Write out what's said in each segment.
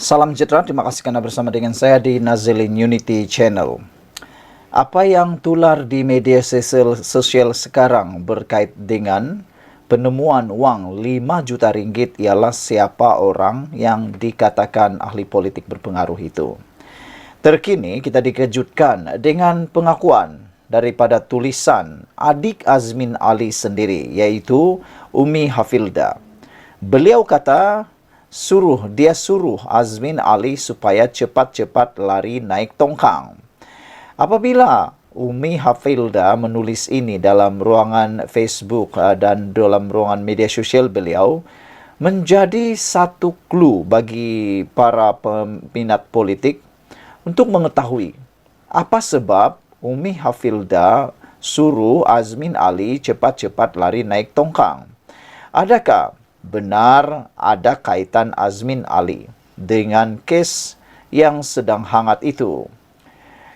Salam sejahtera, terima kasih karena bersama dengan saya di Nazilin Unity Channel. Apa yang tular di media sosial sekarang berkait dengan penemuan wang 5 juta ringgit ialah siapa orang yang dikatakan ahli politik berpengaruh itu. Terkini kita dikejutkan dengan pengakuan daripada tulisan adik Azmin Ali sendiri, iaitu Umi Hafilda. Beliau kata dia suruh Azmin Ali supaya cepat-cepat lari naik tongkang. Apabila Umi Hafilda menulis ini dalam ruangan Facebook dan dalam ruangan media sosial beliau, menjadi satu clue bagi para peminat politik untuk mengetahui apa sebab Umi Hafilda suruh Azmin Ali cepat-cepat lari naik tongkang. Adakah benar ada kaitan Azmin Ali dengan kes yang sedang hangat itu?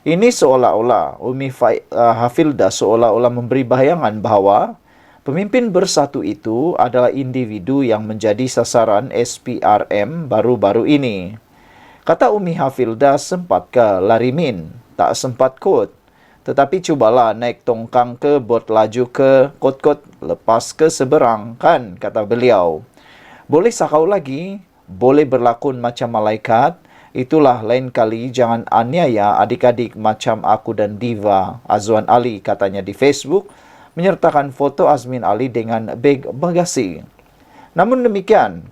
Ini seolah-olah Umi Hafilda seolah-olah memberi bayangan bahawa pemimpin bersatu itu adalah individu yang menjadi sasaran SPRM baru-baru ini. Kata Umi Hafilda, sempat ke Larimin? Tak sempat kot. Tetapi cubalah naik tongkang ke bot laju ke kot-kot, lepas ke seberang, kan, kata beliau. Boleh sakau lagi, boleh berlakon macam malaikat, itulah lain kali jangan aniaya adik-adik macam aku dan Diva Azwan Ali, katanya di Facebook, menyertakan foto Azmin Ali dengan beg bagasi. Namun demikian,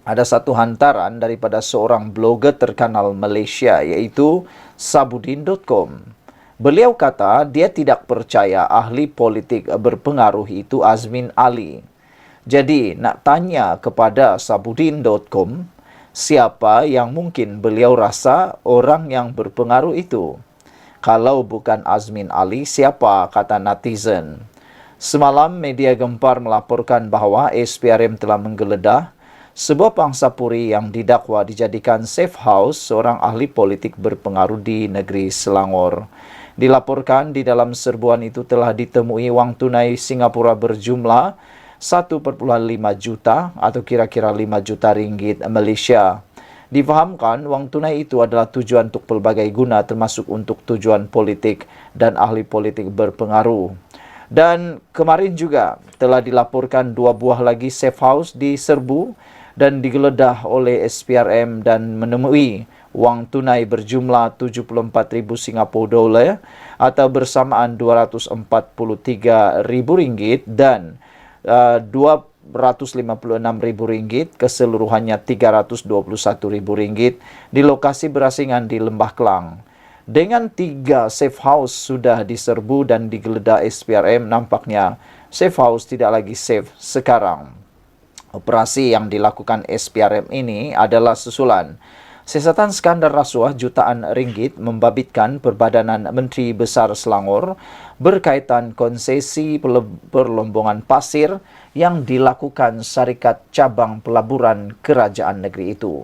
ada satu hantaran daripada seorang blogger terkenal Malaysia, iaitu Sabudin.com. Beliau kata dia tidak percaya ahli politik berpengaruh itu Azmin Ali. Jadi nak tanya kepada Sabudin.com, siapa yang mungkin beliau rasa orang yang berpengaruh itu? Kalau bukan Azmin Ali, siapa, kata netizen. Semalam media Gempar melaporkan bahawa SPRM telah menggeledah sebuah pangsapuri yang didakwa dijadikan safe house seorang ahli politik berpengaruh di negeri Selangor. Dilaporkan di dalam serbuan itu telah ditemui wang tunai Singapura berjumlah 1,5 juta atau kira-kira 5 juta ringgit Malaysia. Difahamkan wang tunai itu adalah tujuan untuk pelbagai guna termasuk untuk tujuan politik dan ahli politik berpengaruh. Dan kemarin juga telah dilaporkan 2 buah lagi safe house diserbu dan digeledah oleh SPRM dan menemui wang tunai berjumlah 74,000 Singapura dolar atau bersamaan 243,000 ringgit dan 256,000 ringgit, keseluruhannya 321,000 ringgit di lokasi berasingan di Lembah Kelang. Dengan 3 safe house sudah diserbu dan digeledah SPRM, nampaknya safe house tidak lagi safe sekarang. Operasi yang dilakukan SPRM ini adalah susulan siasatan skandal rasuah jutaan ringgit membabitkan Perbadanan Menteri Besar Selangor berkaitan konsesi perlombongan pasir yang dilakukan Syarikat Cabang Pelaburan Kerajaan Negeri itu.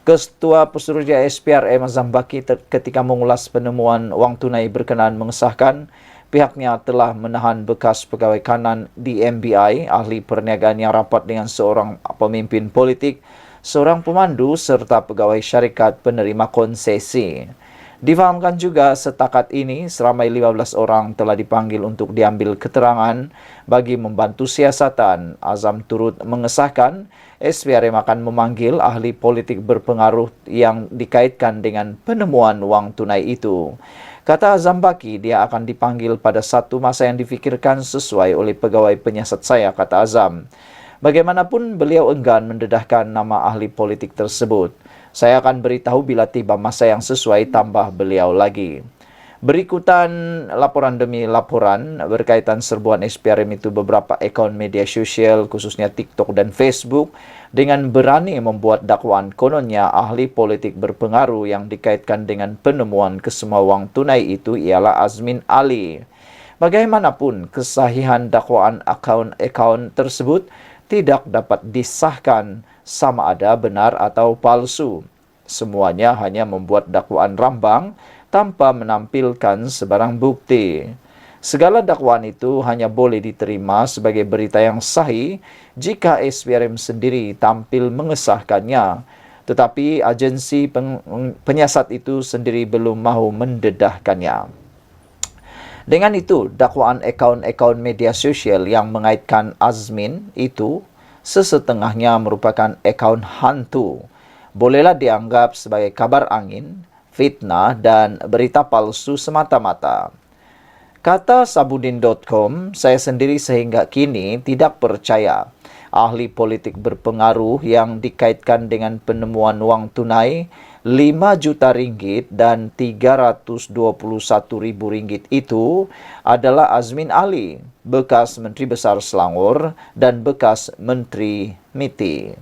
Ketua Pesuruhjaya SPRM Azam Baki ketika mengulas penemuan wang tunai berkenaan mengesahkan pihaknya telah menahan bekas pegawai kanan di MBI, ahli perniagaan yang rapat dengan seorang pemimpin politik, seorang pemandu serta pegawai syarikat penerima konsesi. Difahamkan juga setakat ini seramai 15 orang telah dipanggil untuk diambil keterangan bagi membantu siasatan. Azam turut mengesahkan SPRM akan memanggil ahli politik berpengaruh yang dikaitkan dengan penemuan wang tunai itu. Kata Azam Baki, dia akan dipanggil pada satu masa yang difikirkan sesuai oleh pegawai penyiasat saya, kata Azam. Bagaimanapun beliau enggan mendedahkan nama ahli politik tersebut. Saya akan beritahu bila tiba masa yang sesuai, tambah beliau lagi. Berikutan laporan demi laporan berkaitan serbuan SPRM itu, beberapa akaun media sosial khususnya TikTok dan Facebook dengan berani membuat dakwaan kononnya ahli politik berpengaruh yang dikaitkan dengan penemuan kesemua wang tunai itu ialah Azmin Ali. Bagaimanapun kesahihan dakwaan akaun tersebut tidak dapat disahkan sama ada benar atau palsu. Semuanya hanya membuat dakwaan rambang tanpa menampilkan sebarang bukti. Segala dakwaan itu hanya boleh diterima sebagai berita yang sahih jika SPRM sendiri tampil mengesahkannya. tetapi agensi penyiasat itu sendiri belum mahu mendedahkannya. Dengan itu, dakwaan akaun-akaun media sosial yang mengaitkan Azmin itu sesetengahnya merupakan akaun hantu. Bolehlah dianggap sebagai kabar angin, fitnah, dan berita palsu semata-mata. Kata Sabudin.com, saya sendiri sehingga kini tidak percaya ahli politik berpengaruh yang dikaitkan dengan penemuan wang tunai 5 juta ringgit dan 321 ribu ringgit itu adalah Azmin Ali, bekas Menteri Besar Selangor dan bekas Menteri MITI.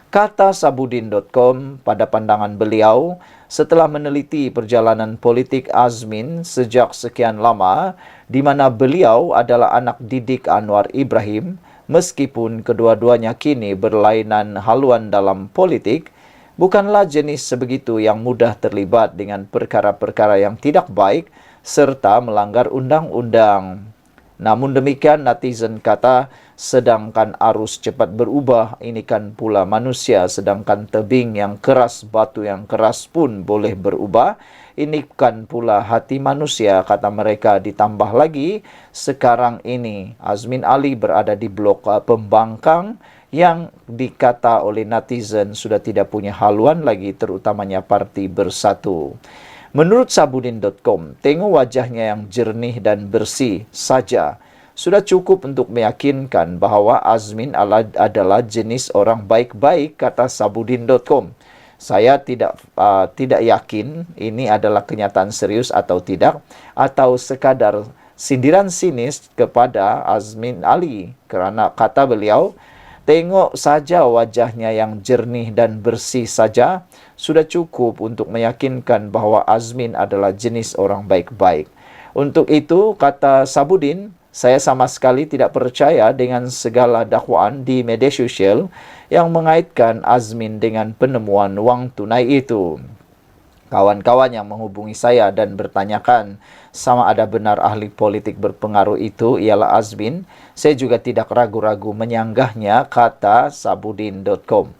Kata Sabudin.com, pada pandangan beliau, setelah meneliti perjalanan politik Azmin sejak sekian lama, di mana beliau adalah anak didik Anwar Ibrahim, meskipun kedua-duanya kini berlainan haluan dalam politik, bukanlah jenis sebegitu yang mudah terlibat dengan perkara-perkara yang tidak baik serta melanggar undang-undang. Namun demikian, netizen kata, sedangkan arus cepat berubah, ini kan pula manusia, sedangkan tebing yang keras, batu yang keras pun boleh berubah. Ini kan pula hati manusia, kata mereka. Ditambah lagi, sekarang ini Azmin Ali berada di blok pembangkang yang dikata oleh netizen sudah tidak punya haluan lagi, terutamanya Parti Bersatu. Menurut Sabudin.com, tengok wajahnya yang jernih dan bersih saja sudah cukup untuk meyakinkan bahawa Azmin adalah jenis orang baik-baik, kata Sabudin.com. Saya tidak yakin ini adalah kenyataan serius atau tidak, atau sekadar sindiran sinis kepada Azmin Ali, kerana kata beliau, tengok saja wajahnya yang jernih dan bersih saja sudah cukup untuk meyakinkan bahawa Azmin adalah jenis orang baik-baik. Untuk itu, kata Sabudin, saya sama sekali tidak percaya dengan segala dakwaan di media sosial yang mengaitkan Azmin dengan penemuan wang tunai itu. Kawan-kawan yang menghubungi saya dan bertanyakan sama ada benar ahli politik berpengaruh itu ialah Azmin, saya juga tidak ragu-ragu menyanggahnya, kata Sabudin.com.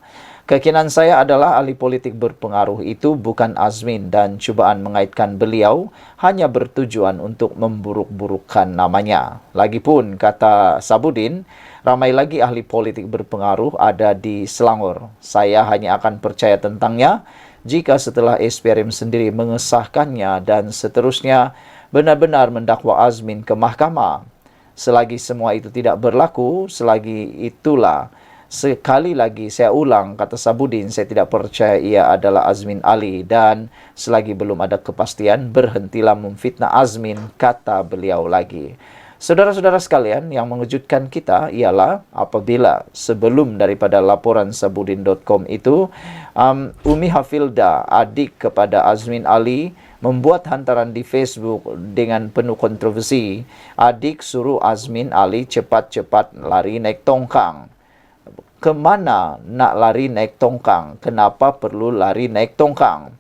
Keyakinan saya adalah ahli politik berpengaruh itu bukan Azmin dan cubaan mengaitkan beliau hanya bertujuan untuk memburuk-burukkan namanya. Lagipun, kata Sabudin, ramai lagi ahli politik berpengaruh ada di Selangor. Saya hanya akan percaya tentangnya jika setelah SPRM sendiri mengesahkannya dan seterusnya benar-benar mendakwa Azmin ke mahkamah. Selagi semua itu tidak berlaku, selagi itulah, sekali lagi saya ulang, kata Sabudin, saya tidak percaya ia adalah Azmin Ali, dan selagi belum ada kepastian, berhentilah memfitnah Azmin, kata beliau lagi. Saudara-saudara sekalian, yang mengejutkan kita ialah apabila sebelum daripada laporan Sabudin.com itu, Umi Hafilda, adik kepada Azmin Ali, membuat hantaran di Facebook dengan penuh kontroversi. Adik suruh Azmin Ali cepat-cepat lari naik tongkang. Kemana nak lari naik tongkang? Kenapa perlu lari naik tongkang?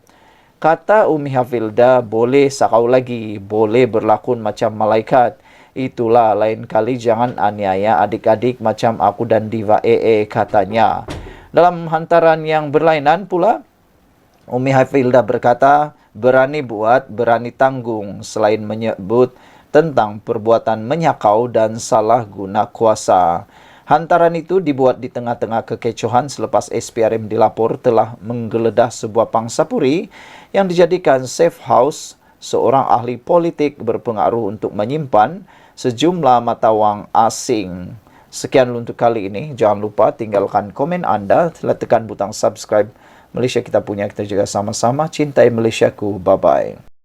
Kata Umi Hafilda, boleh sakau lagi, boleh berlakon macam malaikat. Itulah lain kali jangan aniaya adik-adik macam aku dan Diva katanya. Dalam hantaran yang berlainan pula, Umi Hafilda berkata, berani buat, berani tanggung, selain menyebut tentang perbuatan menyakau dan salah guna kuasa. Hantaran itu dibuat di tengah-tengah kekecohan selepas SPRM dilapor telah menggeledah sebuah pangsapuri yang dijadikan safe house seorang ahli politik berpengaruh untuk menyimpan sejumlah mata wang asing. Sekian untuk kali ini. Jangan lupa tinggalkan komen anda, tekan butang subscribe. Malaysia kita punya, kita juga sama-sama cintai Malaysiaku. Bye-bye.